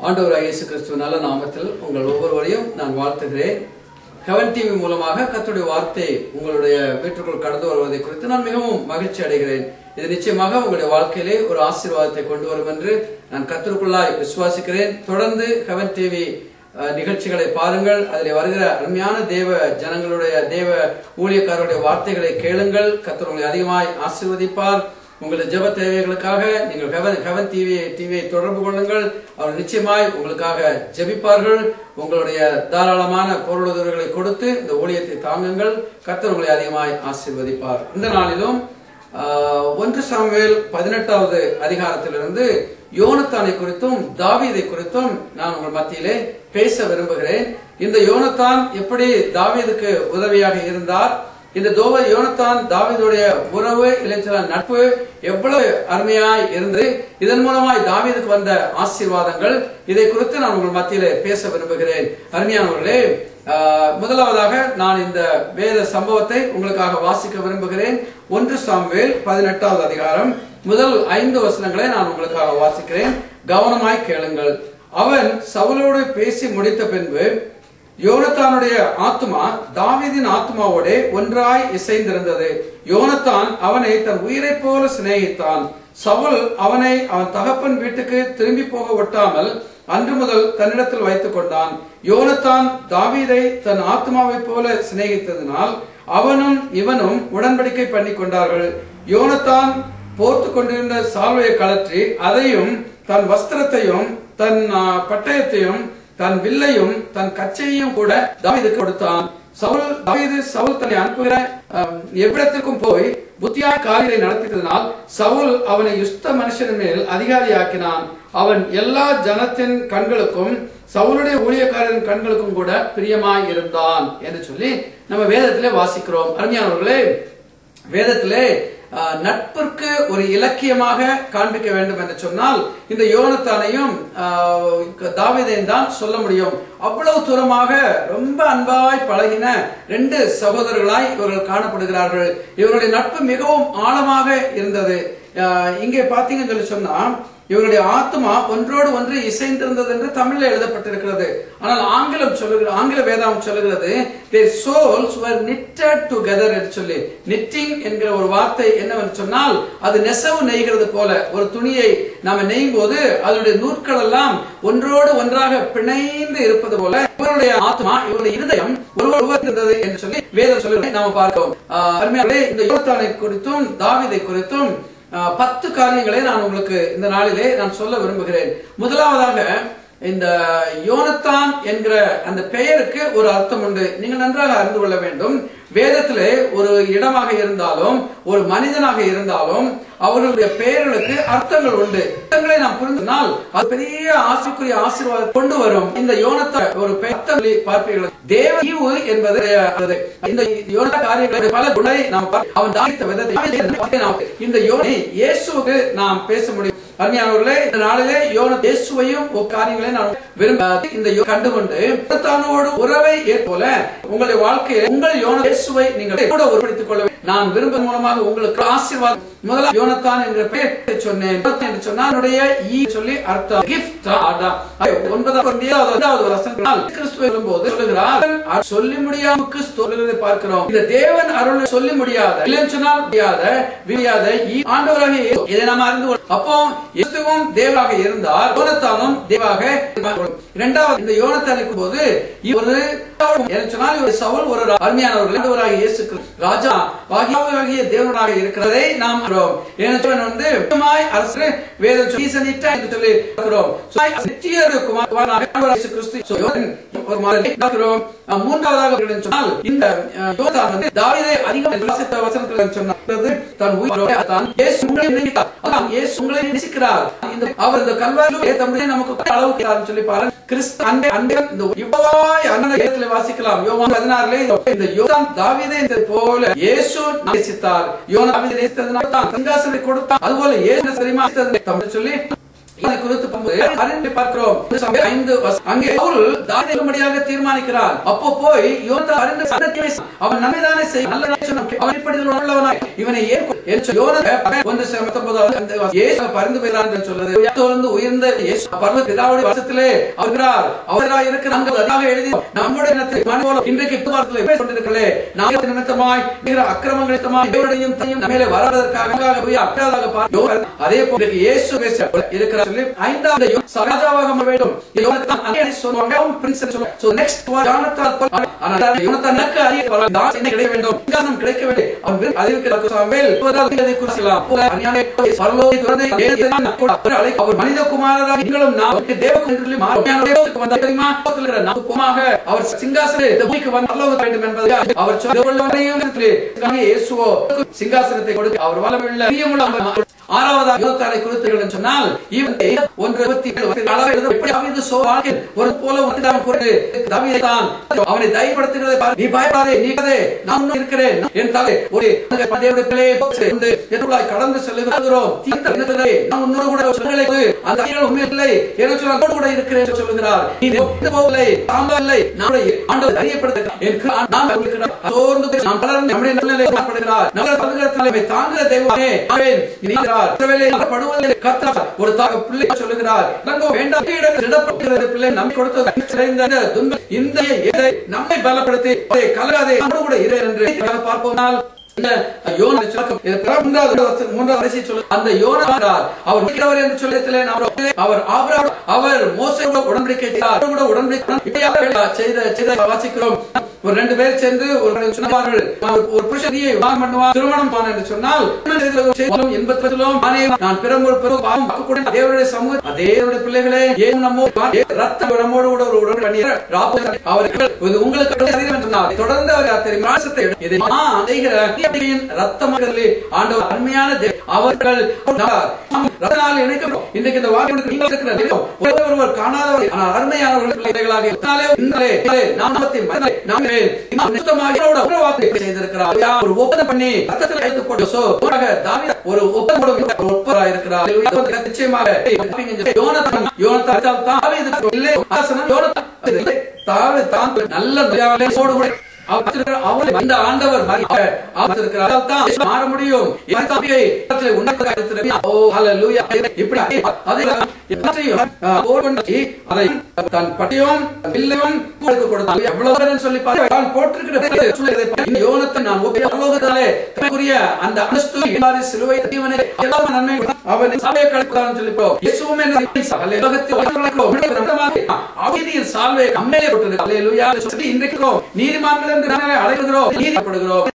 ஆண்டவராகிய இயேசு கிறிஸ்துவின் நல்ல நாமத்தில் உங்கள் ஒவ்வொருவரையும் நான் வாழ்த்துகிறேன். ஹெவன் டிவி மூலமாக கர்த்தருடைய வார்த்தை உங்களுடைய வீட்டுக்குள் கடந்து வருவதை குறித்து நான் மிகவும் மகிழ்ச்சி அடைகிறேன். இது நிச்சயமாக உங்களுடைய வாழ்க்கையிலே ஒரு ஆசீர்வாதத்தை கொண்டு வரும் என்று நான் கர்த்தருக்குள்ளாய் விசுவாசிக்கிறேன். தொடர்ந்து ஹெவன் டிவி நிகழ்ச்சிகளை பாருங்கள். அதில் வருகிற அருமையான தேவ ஜனங்களுடைய தேவ ஊழியக்காரருடைய வார்த்தைகளை கேளுங்கள். கர்த்தர் உங்களை அதிகமாய் ஆசீர்வதிப்பார். உங்களுடைய ஜெப தேவைகளுக்காக நீங்கள் ஹெவன் டிவியை தொடர்பு கொள்ளுங்கள். அவர் நிச்சயமாய் உங்களுக்காக ஜெபிப்பார்கள். உங்களுடைய தாராளமான பொருளுதவிகளை கொடுத்து இந்த ஊழியத்தை தாங்குங்கள். கர்த்தர் உங்களை அதிகமாய் ஆசீர்வதிப்பார். இந்த நாளிலும் 1 சாமுவேல் 18வது அதிகாரத்திலிருந்து யோனத்தானை குறித்தும் தாவீதை குறித்தும் நான் உங்கள் மத்தியிலே பேச விரும்புகிறேன். இந்த யோனத்தான் எப்படி தாவீதுக்கு உதவியாக இருந்தார், இந்த யோனத்தான் தாவீதுடைய உறவு இல்லையா நட்பு எவ்வளவு அருமையாய் இருந்து இதன் மூலமாய் தாவீதுக்கு வந்த ஆசீர்வாதங்கள், இதை குறித்து நான் உங்கள் மத்தியிலே பேச விரும்புகிறேன். அருமையானவர்களே, முதலாவதாக நான் இந்த வேத சம்பவத்தை உங்களுக்காக வாசிக்க விரும்புகிறேன். 1 சாமுவேல் 18வது அதிகாரம் முதல் 5 வசனங்களை நான் உங்களுக்காக வாசிக்கிறேன். கவனமாய் கேளுங்கள். அவன் சவுலோடு பேசி முடித்த பின்பு யோனத்தானுடைய ஆத்துமா தாவீதின் ஆத்துமாவோட ஒன்றாய் இசைந்திருந்தது. யோனத்தான் அவனை தன் உயிரை போல சிநேகித்தான். சவுல் அவனை அவன் தகப்பன் வீட்டுக்கு திரும்பி போக ஒட்டாமல் அன்று முதல் தன்னிடத்தில் வைத்துக் கொண்டான். யோனத்தான் தாவீதை தன் ஆத்மாவை போல சிநேகித்ததினால் அவனும் இவனும் உடன்படிக்கை பண்ணி கொண்டார்கள். யோனத்தான் போர்த்து கொண்டிருந்த சால்வையை கழற்றி அதையும் தன் வஸ்திரத்தையும் தன் பட்டயத்தையும் தன் வில்லையும் தன் கச்சையையும் கூட தாவீதுக்கு கொடுத்தான். சவுல் தன்னை அனுப்புகிற எவ்விடத்திற்கும் போய் புத்தியாய் காரியத்தை நடத்தியதனால் சவுல் அவனை யுஸ்த மனுஷன் மேல் அதிகாரியாக்கினான். அவன் எல்லா ஜனத்தின் கண்களுக்கும் சவுலுடைய ஊழியக்காரரின் கண்களுக்கும் கூட பிரியமாய் இருந்தான் என்று சொல்லி நம்ம வேதத்திலே வாசிக்கிறோம். அருமையானவர்களே, வேதத்திலே நட்பிற்கு ஒரு இலக்கியமாக காண்பிக்க வேண்டும் என்று சொன்னால் இந்த யோனத்தானையும் தாவீதையும் தான் சொல்ல முடியும். அவ்வளவு தூரமாக ரொம்ப அன்பாய் பழகின 2 சகோதரர்களாய் இவர்கள் காணப்படுகிறார்கள். இவருடைய நட்பு மிகவும் ஆழமாக இருந்தது. இங்கே பாத்தீங்கன்னு சொல்லி சொன்னா இவருடைய ஆத்மா ஒன்றோடு ஒன்று இசைந்திருந்தது என்று தமிழில் எழுதப்பட்டிருக்கிறது. ஆனால் ஆங்கில வேதாகம் சொல்லுகிறது their souls were knitted together என்று சொல்லி. knitting என்கிற ஒரு வார்த்தை என்னவென்று சொன்னால் அது நெசவு நெய்கிறது போல. ஒரு துணியை நாம நெய்யும் போது அதனுடைய நூற்கள் எல்லாம் ஒன்றோடு ஒன்றாக பிணைந்து இருப்பது போல இவருடைய ஆத்மா இவருடைய இருதயம் இருந்தது என்று சொல்லி வேதம் சொல்லுவதை நாம பார்க்கிறோம். அருமையானவர்களே, இந்த யோனத்தானை குறித்தும் தாவீதை குறித்தும் 10 காரியங்களை நான் உங்களுக்கு இந்த நாளிலே நான் சொல்ல விரும்புகிறேன். முதலாவதாக, இந்த யோனத்தான் என்கிற அந்த பெயருக்கு ஒரு அர்த்தம் உண்டு. நீங்கள் நன்றாக அறிந்து கொள்ள வேண்டும். வேதத்திலே ஒரு இடமாக இருந்தாலும் ஒரு மனிதனாக இருந்தாலும் அவர்களுடைய பெயர்களுக்கு அர்த்தங்கள் உண்டு. அர்த்தங்களை நாம் புரிந்தால் அது பெரிய ஆசீர்வாதம் கொண்டு வரும். இந்த யோனத்தான் ஒரு பெயர் பார்ப்பீர்கள். தேவ ஈவு என்பது இந்த யோன காரியங்களை பல குணை நாம் அவன் தானித்த விதத்தை இந்த யோனை இயேசுவுக்கு நாம் பேச முடியும். அருமையானவர்களே, இந்த நாளிலே இயேசுவையும் காரியங்களை நான் விரும்ப இந்த கண்டுகொண்டு யோனத்தானோடு உறவை ஏற்போல உங்களுடைய வாழ்க்கையை உங்கள் இயேசுவை நீங்கள் கூட உருப்படுத்திக் கொள்ள நான் விரும்பும் மூலமாக உங்களுக்கு ஆசீர்வாதம். முதலாவது யோனத்தான் என்ற பெயரை சொன்னேன் என்று சொன்னால் சொல்லி அர்த்தம் கிஃப்ட். 9வது வசனத்தில் கிறிஸ்துவை சொல்லும்போது சொல்லுகிறார், சொல்லி முடியாத சொல்லுகிறதை பார்க்கிறோம். இந்த தேவன் அருள் சொல்லி முடியாத இல்லைன்னு சொன்னால் முடியாத ஆண்டவராக இதை நாம் அறிந்து கொள்ள. அப்போ இயேசுவும் தேவனாக இருந்தார், யோனத்தானும் தேவாக. இரண்டாவது, இந்த யோனத்தானை போது இவர் சொன்னால் இவர் சவுல் ஒரு அருமையானவர்கள் ஆண்டவராக இயேசு ராஜா ஆகிய தேவனாக இருக்கிறதை நாம் வந்து அரசு வேதம் சொல்லி மூன்றாவதாக சொன்னால் இந்த தாவீதை அதிகம் வசனத்தில் சொன்னது தன் உங்களை நேசிக்கிறார். அவர் இந்த கல்வாரியில் நமக்கு அளவு சொல்லி பாருங்க. கிறிஸ்து இவ்வளவாய் அண்ணன் வாசிக்கலாம். யோவான் 16 இந்த யோனான் தாவீதை போல இயேசு நேசித்தார். யோனா தாவீதை நேசித்ததனால் தான் சிங்காசனத்தை கொடுத்தார். அதுபோல இயேசு சரிமா சொல்லி குறித்து பார்க்கிறோம். அங்கே பவுல் தாவீதை தீர்மானிக்கிறார். அப்போ போய் யோனா அவன் நன்மைதானே செய்ய நல்ல உள்ளவனாய் இவனை பரிந்து பெறுகிறார் என்று சொல்லுது. உயர்ந்த பிதாவுடைய வசத்திலே அவராய் இருக்கிறார் எழுதி நம்முடைய இன்றைக்கு கொண்டிருக்கிறே நாம் நிமித்தமாய் அக்கிரமங்கள் நிமித்தமாய் தேவனுடையும் தயையும் நம்மேலே வராததற்காக அதே போல இயேசு பேச இருக்கிறார் சொல்லி ஐந்தாவது ராஜாவாக வேண்டும். மனித குமாரராக நீங்களும் அவர் சிங்காசனத்துக்கு வேண்டும் என்பதாக அவர் சிங்காசனத்தை கொடுக்க அவர் வளமுள்ள ஆறாவதாக யோனத்தானை குறித்து சொன்னால் அவனை தைரியப்படுத்துகிறதை நீ பயப்படாதே, நீ நான் இருக்கிறேன் என் தலை ஒரு கடந்து செல்லுகிறோம் உண்மையில்லை கூட இருக்கிறேன் சொல்லுகிறார். ஒரு பிள்ளை சொல்லுகிறார் நம்மை பலப்படுத்தி கலராதே கூட இரு என்று பார்ப்போம்னால் ஒரு ரெண்டு பேர் சேர்ந்து ஒரு புருஷனியை திருமணம் பண்ண என்று சொன்னால் நான் தேவனுடைய சமூகம் தேவனுடைய பிள்ளைகளே ரத்தமோடு கூட ஒரு உடன்படி அவர்கள் உங்களுக்கு தொடர்ந்து ரத்தமகளே ஆண்டவர் அருமையான அவர்கள் இன்றைக்கு இந்த வாக்கு ஒருவர் காணாதவர்கள் ஆனால் அருமையானவர்கள் பிள்ளைகளாக செய்திருக்கிறார். ஒரு ஒப்பந்தம் பண்ணி ரத்தத்தில் வைத்துக் கொண்டு ஒரு ஒப்பந்தம் இருக்கிறார். நிச்சயமாக ஆண்டவர் மாற முடியும். நீதிமான்கள் என்று அழைக்கிறோம்.